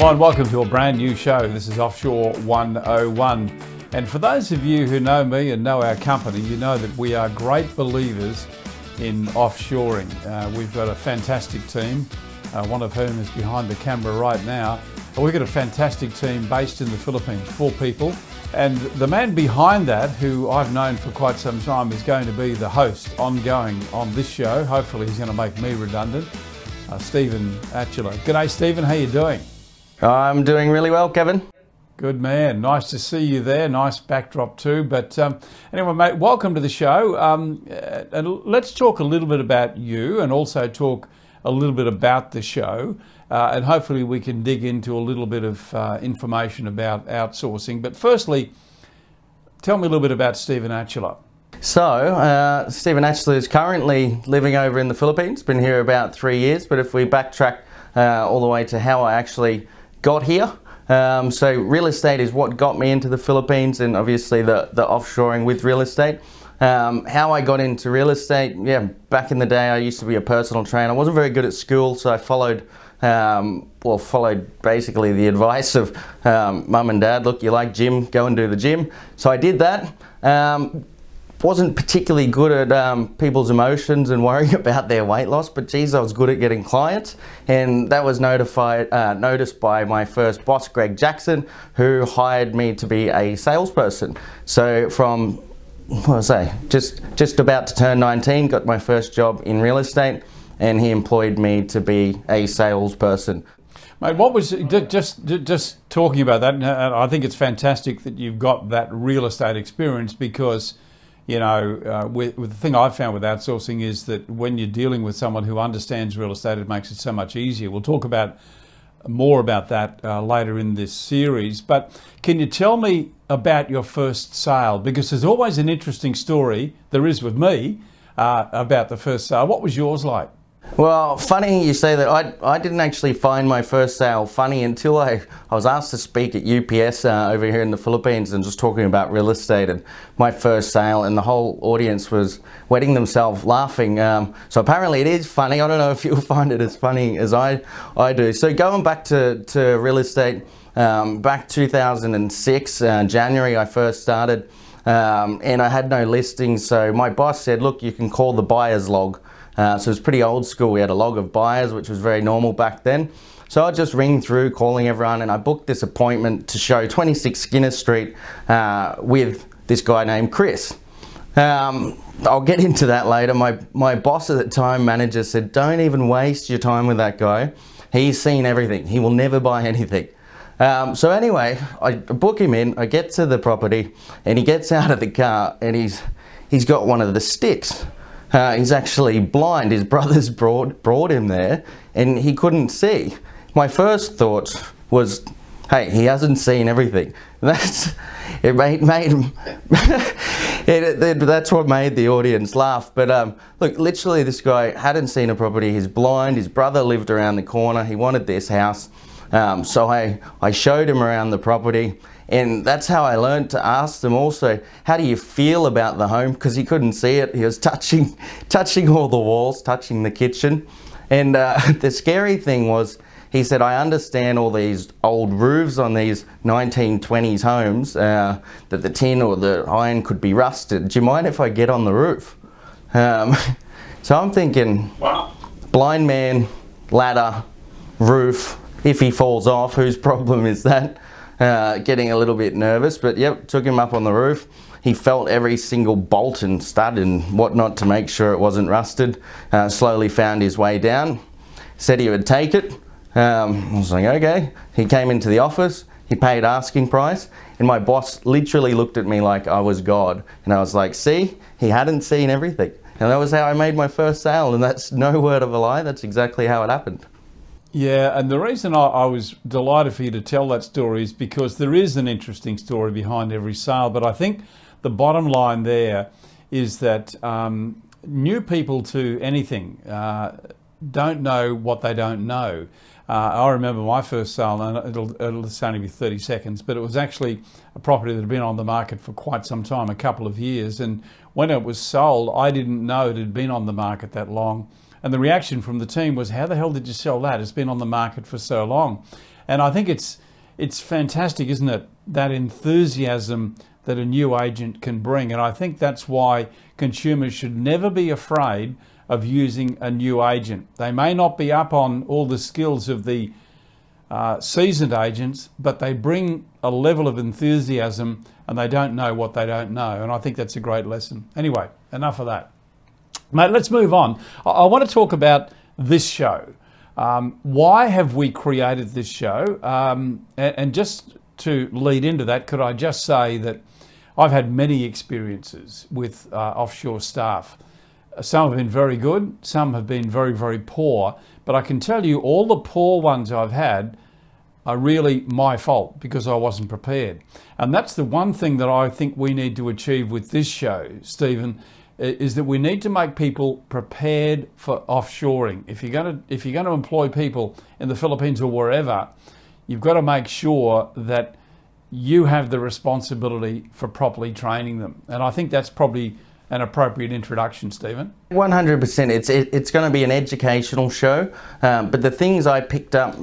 Hello and welcome to a brand new show. This is Offshore 101. And for those of you who know me and know our company, you know that we are great believers in offshoring. We've got a fantastic team, one of whom is behind the camera right now. We've got a fantastic team based in the Philippines, 4 people. And the man behind that, who I've known for quite some time, is going to be the host ongoing on this show. Hopefully he's going to make me redundant. Stephen Atcheler. G'day Stephen, how you doing? I'm doing really well, Kevin. Good man, nice to see you there, nice backdrop too. But anyway mate, welcome to the show. And let's talk a little bit about you and also talk a little bit about the show. And hopefully we can dig into a little bit of information about outsourcing. But firstly, tell me a little bit about Stephen Atcheler. So, Stephen Atcheler is currently living over in the Philippines, been here about 3 years, but if we backtrack all the way to how I actually got here. So real estate is what got me into the Philippines, and obviously the offshoring with real estate. How I got into real estate, back in the day I used to be a personal trainer. I wasn't very good at school, so I followed basically the advice of mum and dad. Look, you like gym, go and do the gym. So I did that. Wasn't particularly good at people's emotions and worrying about their weight loss, but geez, I was good at getting clients, and that was noticed by my first boss, Greg Jackson, who hired me to be a salesperson. So from, what was I, just about to turn 19, got my first job in real estate, and he employed me to be a salesperson. Mate, what was, just talking about that, and I think it's fantastic that you've got that real estate experience, because you know, with the thing I've found with outsourcing is that when you're dealing with someone who understands real estate, it makes it so much easier. We'll talk about more about that later in this series. But can you tell me about your first sale? Because there's always an interesting story, there is with me, about the first sale. What was yours like? Well, funny you say that. I didn't actually find my first sale funny until I was asked to speak at UPS over here in the Philippines and just talking about real estate and my first sale, and the whole audience was wetting themselves laughing. So apparently it is funny. I don't know if you'll find it as funny as I do. So going back to real estate, back 2006, January I first started, and I had no listings. So my boss said, look, you can call the buyer's log. So it was pretty old school. We had a log of buyers, which was very normal back then. So I'd just ring through calling everyone, and I booked this appointment to show 26 Skinner Street with this guy named Chris. I'll get into that later. My boss at the time, manager, said, don't even waste your time with that guy. He's seen everything. He will never buy anything. So anyway, I book him in, I get to the property, and he gets out of the car, and he's got one of the sticks. He's actually blind. His brothers brought him there and he couldn't see. My first thought was, hey, he hasn't seen everything. That's what made the audience laugh. But look, literally this guy hadn't seen a property. He's blind. His brother lived around the corner. He wanted this house. So I showed him around the property. And that's how I learned to ask them also, how do you feel about the home? Because he couldn't see it. He was touching all the walls, touching the kitchen. And the scary thing was, he said, I understand all these old roofs on these 1920s homes, that the tin or the iron could be rusted. Do you mind if I get on the roof? So I'm thinking, wow. Blind man, ladder, roof, if he falls off, whose problem is that? Getting a little bit nervous, but yep, took him up on the roof. He felt every single bolt and stud and whatnot to make sure it wasn't rusted. Slowly found his way down, said he would take it. I was like, okay. He came into the office, he paid asking price, and my boss literally looked at me like I was God. And I was like, see, he hadn't seen everything. And that was how I made my first sale, and that's no word of a lie, that's exactly how it happened. Yeah, and the reason I was delighted for you to tell that story is because there is an interesting story behind every sale. But I think the bottom line there is that new people to anything don't know what they don't know. I remember my first sale, and it'll only be 30 seconds, but it was actually a property that had been on the market for quite some time, a couple of years. And when it was sold, I didn't know it had been on the market that long. And the reaction from the team was, how the hell did you sell that? It's been on the market for so long. And I think it's fantastic, isn't it? That enthusiasm that a new agent can bring. And I think that's why consumers should never be afraid of using a new agent. They may not be up on all the skills of the seasoned agents, but they bring a level of enthusiasm and they don't know what they don't know. And I think that's a great lesson. Anyway, enough of that. Mate, let's move on. I want to talk about this show. Why have we created this show? And just to lead into that, could I just say that I've had many experiences with offshore staff. Some have been very good, some have been very, very poor, but I can tell you all the poor ones I've had are really my fault because I wasn't prepared. And that's the one thing that I think we need to achieve with this show, Stephen, is that we need to make people prepared for offshoring. If you're going to employ people in the Philippines or wherever, you've got to make sure that you have the responsibility for properly training them. And I think that's probably an appropriate introduction, Stephen. 100%. It's going to be an educational show, but the things I picked up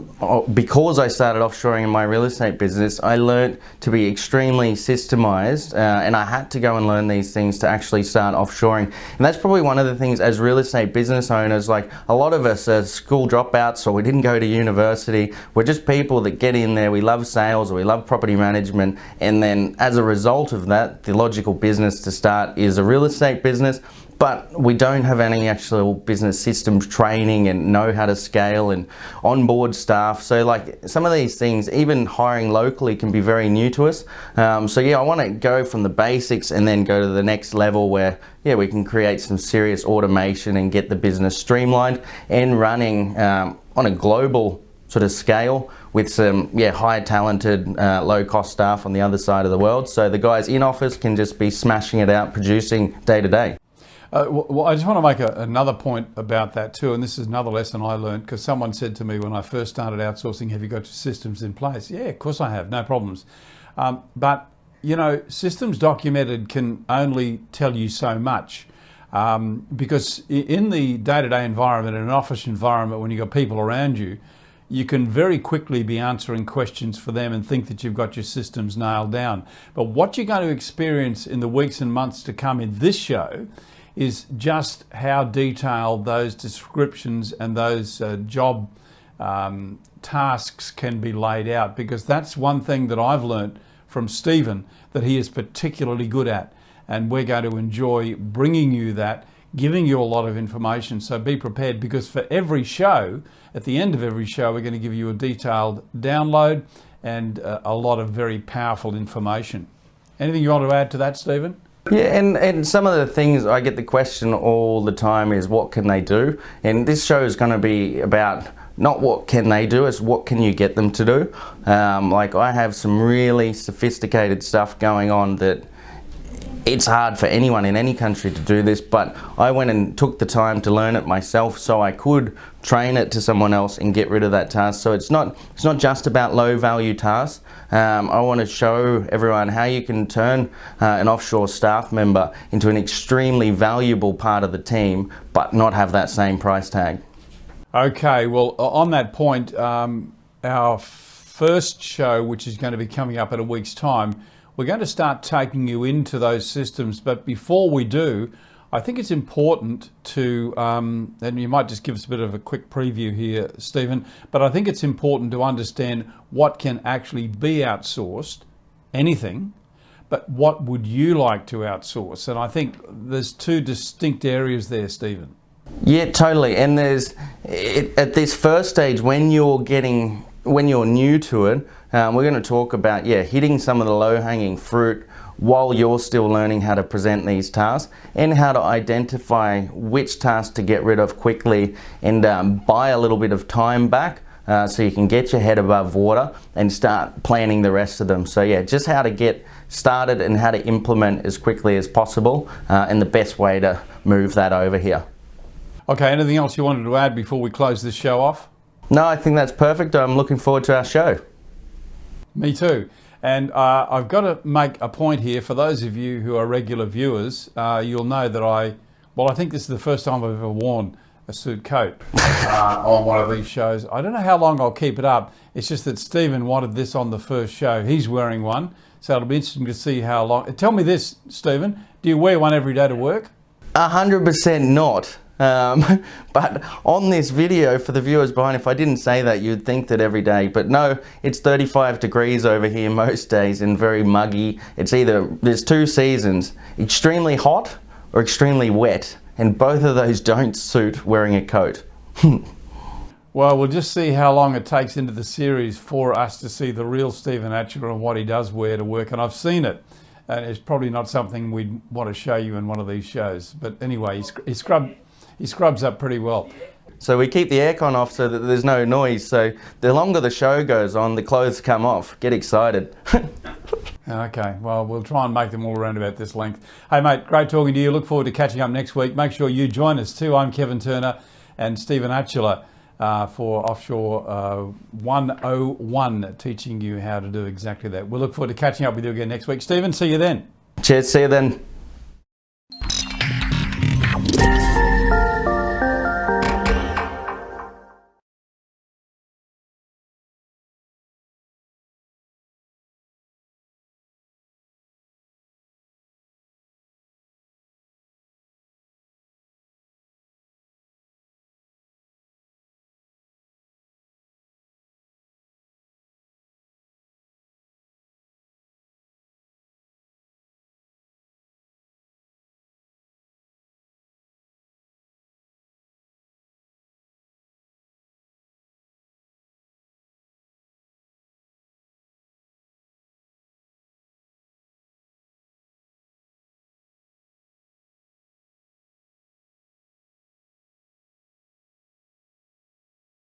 because I started offshoring in my real estate business, I learned to be extremely systemized, and I had to go and learn these things to actually start offshoring. And that's probably one of the things as real estate business owners, like a lot of us are school dropouts, or we didn't go to university. We're just people that get in there, we love sales, or we love property management, and then as a result of that, the logical business to start is a real estate business. But we don't have any actual business systems training and know how to scale and onboard staff. So like some of these things, even hiring locally can be very new to us. So yeah, I want to go from the basics and then go to the next level where we can create some serious automation and get the business streamlined and running on a global sort of scale with some high talented low cost staff on the other side of the world. So the guys in office can just be smashing it out, producing day to day. Well, I just want to make another point about that too, and this is another lesson I learned because someone said to me when I first started outsourcing, have you got your systems in place? Yeah, of course I have, no problems. But, you know, systems documented can only tell you so much because in the day-to-day environment, in an office environment, when you've got people around you, you can very quickly be answering questions for them and think that you've got your systems nailed down. But what you're going to experience in the weeks and months to come in this show is just how detailed those descriptions and those job tasks can be laid out, because that's one thing that I've learnt from Stephen that he is particularly good at, and we're going to enjoy bringing you that, giving you a lot of information. So be prepared, because for every show, at the end of every show, we're going to give you a detailed download and a lot of very powerful information. Anything you want to add to that, Stephen? Yeah, and some of the things I get the question all the time is what can they do? And this show is going to be about not what can they do, it's what can you get them to do. Like I have some really sophisticated stuff going on that it's hard for anyone in any country to do this, but I went and took the time to learn it myself so I could train it to someone else and get rid of that task. So it's not just about low value tasks. I want to show everyone how you can turn an offshore staff member into an extremely valuable part of the team, but not have that same price tag. Okay, well, on that point, our first show, which is going to be coming up in a week's time, we're going to start taking you into those systems. But before we do, I think it's important to, and you might just give us a bit of a quick preview here, Stephen, but I think it's important to understand what can actually be outsourced, anything, but what would you like to outsource? And I think there's two distinct areas there, Stephen. Yeah, totally. And there's, at this first stage, when you're new to it, we're going to talk about, hitting some of the low-hanging fruit while you're still learning how to present these tasks and how to identify which tasks to get rid of quickly and buy a little bit of time back so you can get your head above water and start planning the rest of them. So yeah, just how to get started and how to implement as quickly as possible and the best way to move that over here. Okay, anything else you wanted to add before we close this show off? No, I think that's perfect. I'm looking forward to our show. Me too. And I've got to make a point here. For those of you who are regular viewers, you'll know that I think this is the first time I've ever worn a suit coat on one of these shows. I don't know how long I'll keep it up. It's just that Stephen wanted this on the first show. He's wearing one, so it'll be interesting to see how long. Tell me this, Stephen, do you wear one every day to work? 100% not. But on this video, for the viewers behind, if I didn't say that, you'd think that every day. But no, it's 35 degrees over here most days and very muggy. It's either, there's two seasons, extremely hot or extremely wet. And both of those don't suit wearing a coat. Well, we'll just see how long it takes into the series for us to see the real Stephen Atcheler and what he does wear to work. And I've seen it. And it's probably not something we'd want to show you in one of these shows. But anyway, he scrubs up pretty well. So we keep the aircon off so that there's no noise. So the longer the show goes on, the clothes come off. Get excited. Okay, well, we'll try and make them all around about this length. Hey, mate, great talking to you. Look forward to catching up next week. Make sure you join us too. I'm Kevin Turner and Stephen Atcheler for Offshore 101, teaching you how to do exactly that. We'll look forward to catching up with you again next week. Stephen, see you then. Cheers, see you then.